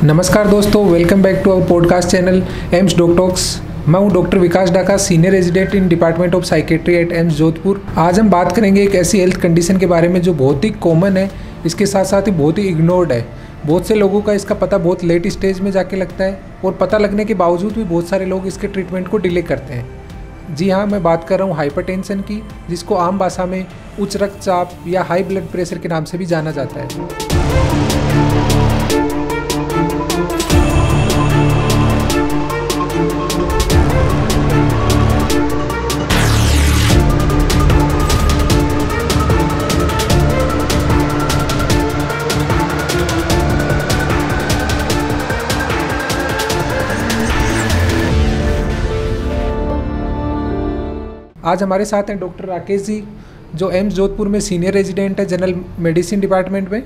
नमस्कार दोस्तों, welcome back to our podcast channel AIIMS doc talks. मैं हूं doctor Vikas Daka, senior resident in department of psychiatry at AIIMS Jodhpur. आज हम बात करेंगे एक ऐसी हेल्थ कंडीशन के बारे में जो बहुत ही कॉमन है, इसके साथ साथ ही बहुत ही इग्नोर्ड है। बहुत से लोगों का इसका पता बहुत लेट स्टेज में जाके लगता है और पता लगने के बावजूद भी बहुत सारे लोग इसके ट्रीटमेंट को डिले करते हैं। जी हाँ, मैं बात कर रहा हूँ हाइपरटेंशन की, जिसको आम भाषा में उच्च रक्तचाप या हाई ब्लड प्रेशर के नाम से भी जाना जाता है। आज हमारे साथ हैं डॉक्टर राकेश जी, जो एम्स जोधपुर में सीनियर रेजिडेंट है जनरल मेडिसिन डिपार्टमेंट में।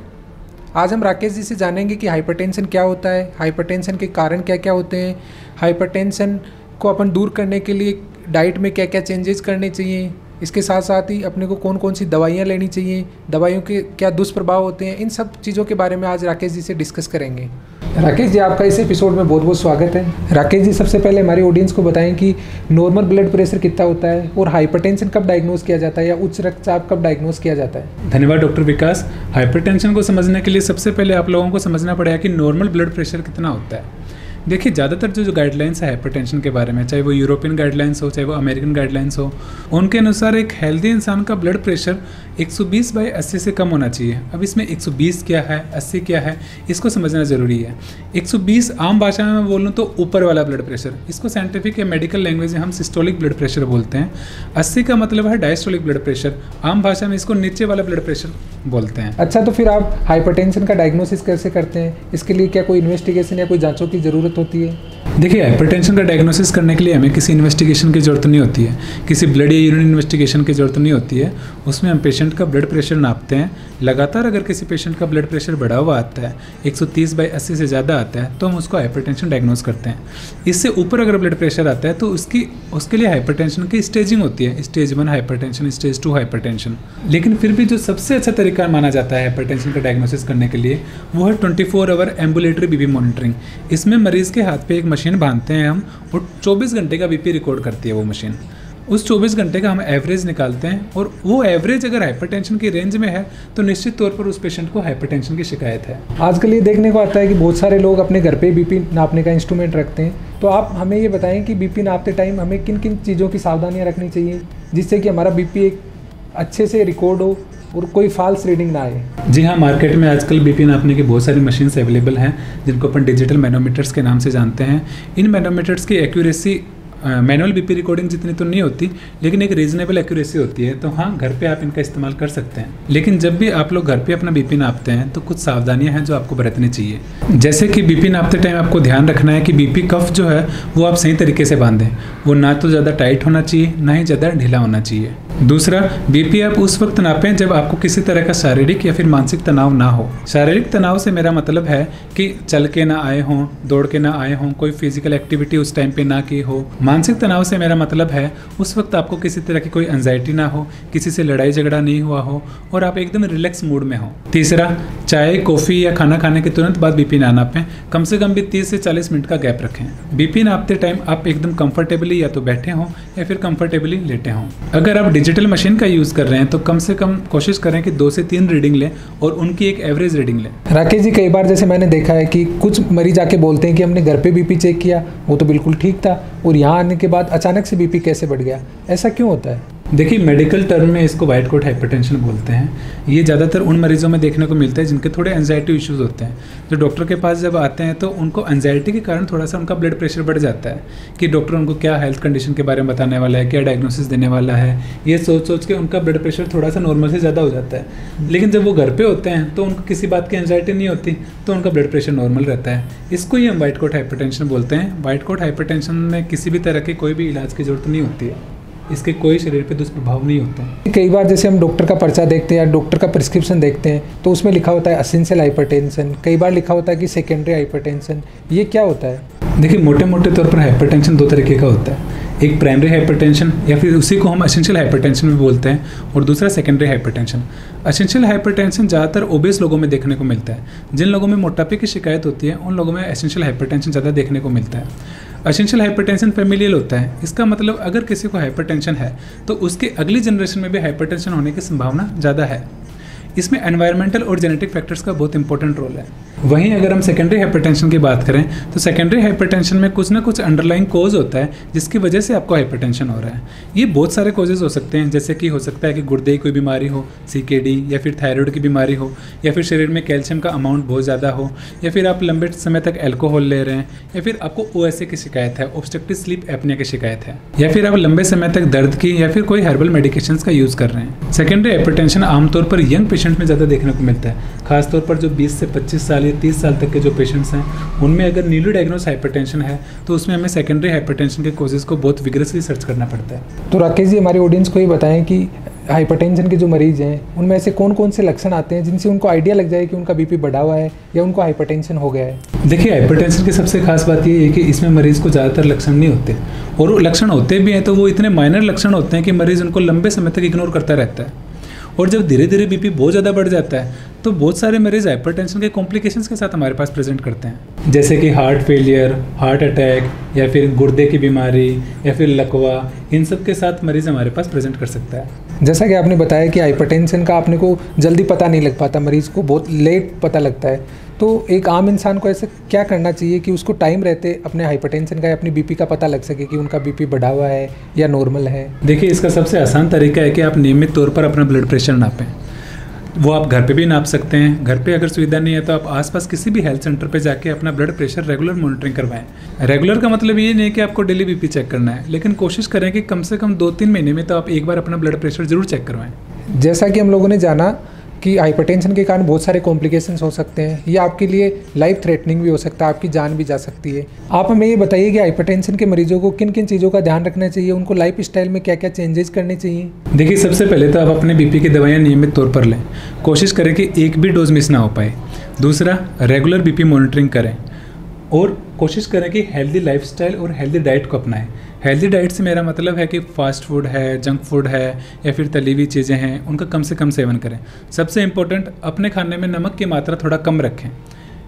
आज हम राकेश जी से जानेंगे कि हाइपरटेंशन क्या होता है, हाइपरटेंशन के कारण क्या क्या होते हैं, हाइपरटेंशन को अपन दूर करने के लिए डाइट में क्या क्या चेंजेस करने चाहिए, इसके साथ साथ ही अपने को कौन कौन सी दवाइयाँ लेनी चाहिए, दवाइयों के क्या दुष्प्रभाव होते हैं। इन सब चीज़ों के बारे में आज राकेश जी से डिस्कस करेंगे। राकेश जी, आपका इस एपिसोड में बहुत बहुत स्वागत है। राकेश जी, सबसे पहले हमारी ऑडियंस को बताएं कि नॉर्मल ब्लड प्रेशर कितना होता है और हाइपरटेंशन कब डायग्नोज किया जाता है या उच्च रक्तचाप कब डायग्नोज किया जाता है। धन्यवाद डॉक्टर विकास। हाइपरटेंशन को समझने के लिए सबसे पहले आप लोगों को समझना पड़ेगा कि नॉर्मल ब्लड प्रेशर कितना होता है। देखिए, ज़्यादातर जो गाइडलाइंस है हाइपरटेंशन के बारे में, चाहे वो यूरोपियन गाइडलाइंस हो चाहे वो अमेरिकन गाइडलाइंस हो, उनके अनुसार एक हेल्दी इंसान का ब्लड प्रेशर 120/80 से कम होना चाहिए। अब इसमें 120 क्या है, 80 क्या है, इसको समझना ज़रूरी है। 120 आम भाषा में मैं बोलूँ तो ऊपर वाला ब्लड प्रेशर, इसको साइंटिफिक या मेडिकल लैंग्वेज में हम सिस्टोलिक ब्लड प्रेशर बोलते हैं। 80 का मतलब है डायस्टोलिक ब्लड प्रेशर, आम भाषा में इसको नीचे वाला ब्लड प्रेशर बोलते हैं। अच्छा, तो फिर आप हाइपरटेंशन का डायग्नोसिस कैसे करते हैं? इसके लिए क्या कोई इन्वेस्टिगेशन या कोई जांचों की ज़रूरत होती है? देखिए, हाइपरटेंशन का डायग्नोसिस करने के लिए हमें किसी इन्वेस्टिगेशन की ज़रूरत नहीं होती है, किसी ब्लड या यूरिन इन्वेस्टिगेशन की ज़रूरत नहीं होती है। उसमें हम पेशेंट का ब्लड प्रेशर नापते हैं। लगातार अगर किसी पेशेंट का ब्लड प्रेशर बढ़ा हुआ आता है, 130/80 से ज़्यादा आता है, तो हम उसको हाइपरटेंशन डायग्नोस करते हैं। इससे ऊपर अगर ब्लड प्रेशर आता है तो उसके लिए हाइपरटेंशन की स्टेजिंग होती है, स्टेज 1 हाइपरटेंशन, स्टेज 2 हाइपरटेंशन। लेकिन फिर भी जो सबसे अच्छा तरीका माना जाता है हाइपरटेंशन का डायग्नोसिस करने के लिए, वो है 24 आवर एम्बुलेटरी बीपी मॉनिटरिंग। इसमें मरीज़ के हाथ पे एक मशीन बांधते हैं हम, और 24 घंटे का बीपी रिकॉर्ड करती है वो मशीन। उस 24 घंटे का हम एवरेज निकालते हैं, और वो एवरेज अगर हाइपरटेंशन की रेंज में है तो निश्चित तौर पर उस पेशेंट को हाइपरटेंशन की शिकायत है। आजकल ये देखने को आता है कि बहुत सारे लोग अपने घर पे बीपी नापने का इंस्ट्रूमेंट रखते हैं। तो आप हमें ये बताएं कि बीपी नापते टाइम हमें किन किन चीज़ों की सावधानियाँ रखनी चाहिए, जिससे कि हमारा बीपी एक अच्छे से रिकॉर्ड हो और कोई फॉल्स रीडिंग ना आए। जी हाँ, मार्केट में आजकल बीपी नापने की बहुत सारी मशीन्स अवेलेबल हैं, जिनको अपन डिजिटल मैनोमीटर्स के नाम से जानते हैं। इन मैनोमीटर्स की एक्यूरेसी मैनुअल बीपी रिकॉर्डिंग जितनी तो नहीं होती, लेकिन एक रीजनेबल एक्यूरेसी होती है। तो हाँ, घर पे आप इनका इस्तेमाल कर सकते हैं। लेकिन जब भी आप लोग घर पे अपना बीपी नापते हैं तो कुछ सावधानियां हैं जो आपको बरतनी चाहिए। जैसे कि बीपी नापते टाइम आपको ध्यान रखना है कि बीपी कफ जो है वो आप सही तरीके से बांधें। वो ना तो ज़्यादा टाइट होना चाहिए, ना ही ज़्यादा ढीला होना चाहिए। दूसरा, बीपी आप उस वक्त नापें जब आपको किसी तरह का शारीरिक या फिर मानसिक तनाव ना हो। शारीरिक तनाव से मेरा मतलब है कि चल के ना आए हों, दौड़ के ना आए हों, कोई फिजिकल एक्टिविटी उस टाइम पे ना की हो। मानसिक तनाव से मेरा मतलब है उस वक्त आपको किसी तरह की कोई एंजाइटी ना हो, किसी से लड़ाई झगड़ा नहीं हुआ हो और आप एकदम रिलैक्स मूड में हो। तीसरा, चाय, कॉफ़ी या खाना खाने के तुरंत बाद बीपी ना नापें। कम से कम भी 30 से 40 मिनट का गैप रखें। बीपी नापते टाइम आप एकदम कंफर्टेबली या तो बैठे हों या फिर कंफर्टेबली लेटे हों। अगर आप डिजिटल मशीन का यूज़ कर रहे हैं तो कम से कम कोशिश करें कि 2 से 3 रीडिंग लें और उनकी एक एवरेज रीडिंग लें। राकेश जी, कई बार जैसे मैंने देखा है कि कुछ मरीज आके बोलते हैं कि हमने घर पे बीपी चेक किया, वो तो बिल्कुल ठीक था, और यहाँ आने के बाद अचानक से बीपी कैसे बढ़ गया? ऐसा क्यों होता है? देखिए, मेडिकल टर्म में इसको वाइट कोट हाइपरटेंशन बोलते हैं। ये ज़्यादातर उन मरीजों में देखने को मिलता है जिनके थोड़े एंजाइटी इश्यूज़ होते हैं। जो डॉक्टर के पास जब आते हैं तो उनको एंजाइटी के कारण थोड़ा सा उनका ब्लड प्रेशर बढ़ जाता है कि डॉक्टर उनको क्या हेल्थ कंडीशन के बारे में बताने वाला है, क्या डायग्नोसिस देने वाला है। ये सोच के उनका ब्लड प्रेशर थोड़ा सा नॉर्मल से ज़्यादा हो जाता है। लेकिन जब वो घर पर होते हैं तो उनको किसी बात की एंजाइटी नहीं होती, तो उनका ब्लड प्रेशर नॉर्मल रहता है। इसको ही हम वाइट कोट हाइपरटेंशन बोलते हैं। वाइट कोट हाइपरटेंशन में किसी भी तरह के कोई भी इलाज की ज़रूरत नहीं होती है। इसके कोई शरीर पे दुष्प्रभाव नहीं होते हैं। कई बार जैसे हम डॉक्टर का पर्चा देखते हैं या डॉक्टर का प्रिस्क्रिप्शन देखते हैं तो उसमें लिखा होता है एसेंशियल हाइपरटेंशन, कई बार लिखा होता है कि सेकेंडरी हाइपरटेंशन। ये क्या होता है? देखिए, मोटे मोटे तौर पर हाइपरटेंशन दो तरीके का होता है। एक प्राइमरी हाइपरटेंशन या फिर उसी को हम एसेंशियल हाइपरटेंशन भी बोलते हैं, और दूसरा सेकेंडरी हाइपरटेंशन। एसेंशियल हाइपरटेंशन ज़्यादातर ओबेस लोगों में देखने को मिलता है। जिन लोगों में मोटापे की शिकायत होती है उन लोगों में एसेंशियल हाइपरटेंशन ज़्यादा देखने को मिलता है। एसेंशियल हाइपरटेंशन फैमिलियल होता है। इसका मतलब अगर किसी को हाइपरटेंशन है तो उसके अगली जनरेशन में भी हाइपरटेंशन होने की संभावना ज़्यादा है। इसमें एनवायरमेंटल और जेनेटिक फैक्टर्स का बहुत इंपॉर्टेंट रोल है। वहीं अगर हम सेकेंडरी हाइपरटेंशन की बात करें तो सेकेंडरी हाइपरटेंशन में कुछ ना कुछ अंडरलाइंग कॉज होता है जिसकी वजह से आपको हाइपरटेंशन हो रहा है। ये बहुत सारे कॉजेज हो सकते हैं, जैसे कि हो सकता है कि गुर्दे की कोई बीमारी हो, CKD, या फिर थायराइड की बीमारी हो, या फिर शरीर में कैल्शियम का अमाउंट बहुत ज़्यादा हो, या फिर आप लंबे समय तक अल्कोहल ले रहे हैं, या फिर आपको OSA की शिकायत है, ऑब्स्ट्रक्टिव स्लीप एपनिया की शिकायत है, या फिर आप लंबे समय तक दर्द की या फिर कोई हर्बल मेडिकेशंस का यूज़ कर रहे हैं। सेकेंडरी हाइपरटेंशन आमतौर पर यंग पेशेंट में ज़्यादा देखने को मिलता है, खासतौर पर जो 20 से 25 साल या 30 साल तक के जो पेशेंट्स हैं उनमें अगर न्यूली डायग्नोस हाइपरटेंशन है तो उसमें हमें सेकेंडरी हाइपरटेंशन के कॉजेज को बहुत विगरसली सर्च करना पड़ता है। तो राकेश जी, हमारी ऑडियंस को ये बताएं कि हाइपरटेंशन के जो मरीज हैं उनमें ऐसे कौन कौन से लक्षण आते हैं जिनसे उनको आइडिया लग जाए कि उनका BP बढ़ा हुआ है या उनको हाइपरटेंशन हो गया है? देखिए, हाइपरटेंशन की सबसे खास बात ये है कि इसमें मरीज़ को ज़्यादातर लक्षण नहीं होते, और वो लक्षण होते भी हैं तो वो इतने माइनर लक्षण होते हैं कि मरीज़ उनको लंबे समय तक इग्नोर करता रहता है। और जब धीरे धीरे BP बहुत ज़्यादा बढ़ जाता है तो बहुत सारे मरीज़ हाइपरटेंशन के कॉम्प्लिकेशंस के साथ हमारे पास प्रेजेंट करते हैं, जैसे कि हार्ट फेलियर, हार्ट अटैक, या फिर गुर्दे की बीमारी, या फिर लकवा। इन सब के साथ मरीज़ हमारे पास प्रेजेंट कर सकता है। जैसा कि आपने बताया कि हाइपरटेंशन का अपने को जल्दी पता नहीं लग पाता, मरीज़ को बहुत लेट पता लगता है, तो एक आम इंसान को ऐसा क्या करना चाहिए कि उसको टाइम रहते अपने हाइपरटेंशन का या अपनी BP का पता लग सके कि उनका BP बढ़ा हुआ है या नॉर्मल है? देखिए, इसका सबसे आसान तरीका है कि आप नियमित तौर पर अपना ब्लड प्रेशर नापें। वो आप घर पे भी नाप सकते हैं। घर पे अगर सुविधा नहीं है तो आप आसपास किसी भी हेल्थ सेंटर पे जाके अपना ब्लड प्रेशर रेगुलर मॉनिटरिंग करवाएं। रेगुलर का मतलब ये नहीं कि आपको डेली BP चेक करना है, लेकिन कोशिश करें कि कम से कम 2-3 महीने में तो आप एक बार अपना ब्लड प्रेशर जरूर चेक करवाएं। जैसा कि हम लोगों ने जाना कि हाइपरटेंशन के कारण बहुत सारे कॉम्प्लिकेशंस हो सकते हैं, ये आपके लिए लाइफ थ्रेटनिंग भी हो सकता है, आपकी जान भी जा सकती है। आप हमें ये बताइए कि हाइपरटेंशन के मरीजों को किन किन चीज़ों का ध्यान रखना चाहिए, उनको लाइफ स्टाइल में क्या क्या चेंजेस करने चाहिए? देखिए, सबसे पहले तो आप अपने BP की दवाइयाँ नियमित तौर पर लें, कोशिश करें कि एक भी डोज मिस ना हो पाए। दूसरा, रेगुलर BP मॉनिटरिंग करें, और कोशिश करें कि हेल्दी लाइफस्टाइल और हेल्दी डाइट को अपनाएं। हेल्दी डाइट से मेरा मतलब है कि फास्ट फूड है, जंक फूड है, या फिर तली हुई चीज़ें हैं, उनका कम से कम सेवन करें। सबसे इम्पोर्टेंट, अपने खाने में नमक की मात्रा थोड़ा कम रखें।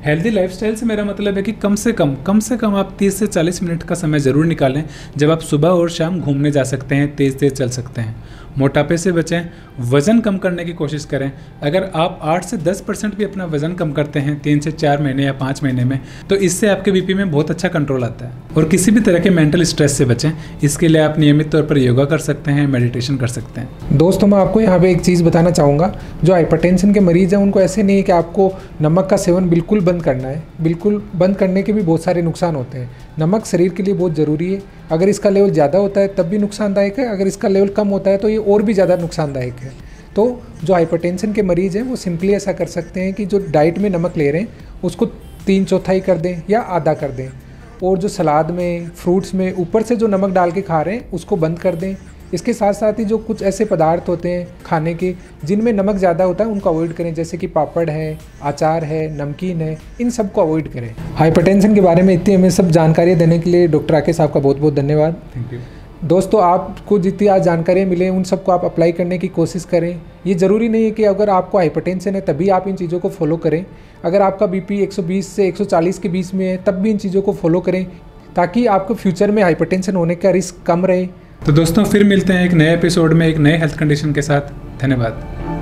हेल्दी लाइफस्टाइल से मेरा मतलब है कि कम से कम आप 30 से 40 मिनट का समय ज़रूर निकालें जब आप सुबह और शाम घूमने जा सकते हैं, तेज़ चल सकते हैं। मोटापे से बचें, वज़न कम करने की कोशिश करें। अगर आप 8 से 10% भी अपना वज़न कम करते हैं 3 से 4 महीने या 5 महीने में, तो इससे आपके BP में बहुत अच्छा कंट्रोल आता है। और किसी भी तरह के मेंटल स्ट्रेस से बचें, इसके लिए आप नियमित तौर पर योगा कर सकते हैं, मेडिटेशन कर सकते हैं। दोस्तों, मैं आपको यहाँ पे एक चीज़ बताना चाहूँगा, जो हाइपरटेंशन के मरीज़ हैं उनको ऐसे नहीं है कि आपको नमक का सेवन बिल्कुल बंद करना है। बिल्कुल बंद करने के भी बहुत सारे नुकसान होते हैं। नमक शरीर के लिए बहुत ज़रूरी है। अगर इसका लेवल ज़्यादा होता है तब भी नुकसानदायक है, अगर इसका लेवल कम होता है तो ये और भी ज़्यादा नुकसानदायक है। तो जो हाइपरटेंशन के मरीज़ हैं वो सिंपली ऐसा कर सकते हैं कि जो डाइट में नमक ले रहे हैं उसको 3/4 कर दें या आधा कर दें, और जो सलाद में, फ्रूट्स में ऊपर से जो नमक डाल के खा रहे हैं उसको बंद कर दें। इसके साथ साथ ही जो कुछ ऐसे पदार्थ होते हैं खाने के जिनमें नमक ज़्यादा होता है उनको अवॉइड करें, जैसे कि पापड़ है, अचार है, नमकीन है, इन सब को अवॉइड करें। हाइपरटेंशन के बारे में इतनी हमें सब जानकारियाँ देने के लिए डॉक्टर राकेश साहब का बहुत बहुत धन्यवाद। Thank you. दोस्तों, आपको जितनी आज जानकारियाँ मिले उन सबको आप अप्लाई करने की कोशिश करें। ये ज़रूरी नहीं है कि अगर आपको हाइपरटेंशन है तभी आप इन चीज़ों को फॉलो करें। अगर आपका BP 120 से 140 के बीच में है तब भी इन चीज़ों को फॉलो करें, ताकि आपको फ्यूचर में हाइपरटेंशन होने का रिस्क कम रहे। तो दोस्तों, फिर मिलते हैं एक नए एपिसोड में एक नए हेल्थ कंडीशन के साथ। धन्यवाद।